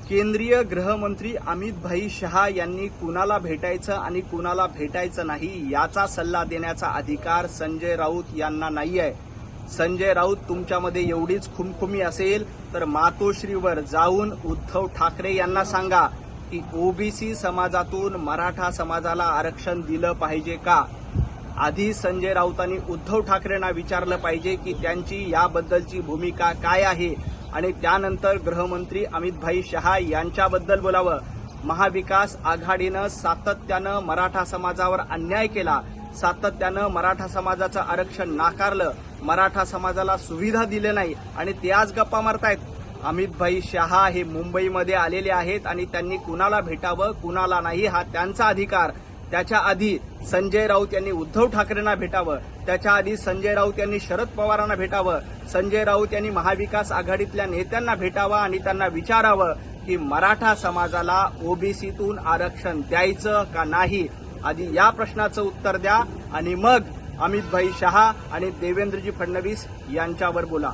केंद्रीय गृहमंत्री अमित भाई शहा यांनी कुणाला भेटायचं आणि कुणाला भेटायचं नाही याचा सल्ला देण्याचा अधिकार संजय राऊत यांना नाहीये। संजय राऊत तुमच्यामध्ये एवढीच खुमखुमी असेल तर मातोश्रीवर जाऊन उद्धव ठाकरे यांना सांगा की ओबीसी समाजातून मराठा समाजाला आरक्षण दिलं पाहिजे का। आधी संजय राऊतांनी उद्धव ठाकरेंना विचारलं पाहिजे की त्यांची याबद्दलची भूमिका काय आहे आणि त्यानंतर गृहमंत्री अमित भाई शहा यांच्याबद्दल बोलावं। महाविकास आघाडीनं सातत्यानं मराठा समाजावर अन्याय केला, सातत्यानं मराठा समाजाचं आरक्षण नाकारलं, मराठा समाजाला सुविधा दिले नाही आणि ते आज गप्पा मारतायत। अमित भाई शहा हे मुंबईमध्ये आलेले आहेत आणि त्यांनी कुणाला भेटावं कुणाला नाही हा त्यांचा अधिकार। त्याच्या आधी संजय राऊत यांनी उद्धव ठाकरेंना भेटावं, त्याच्या आधी संजय राऊत यांनी शरद पवारांना भेटावं, संजय राऊत यांनी महाविकास आघाडीतल्या नेत्यांना भेटावं आणि त्यांना विचारावं की मराठा समाजाला ओबीसीतून आरक्षण द्यायचं का नाही। आधी या प्रश्नाचं उत्तर द्या आणि मग अमित भाई शहा आणि देवेंद्रजी फडणवीस यांच्यावर बोला।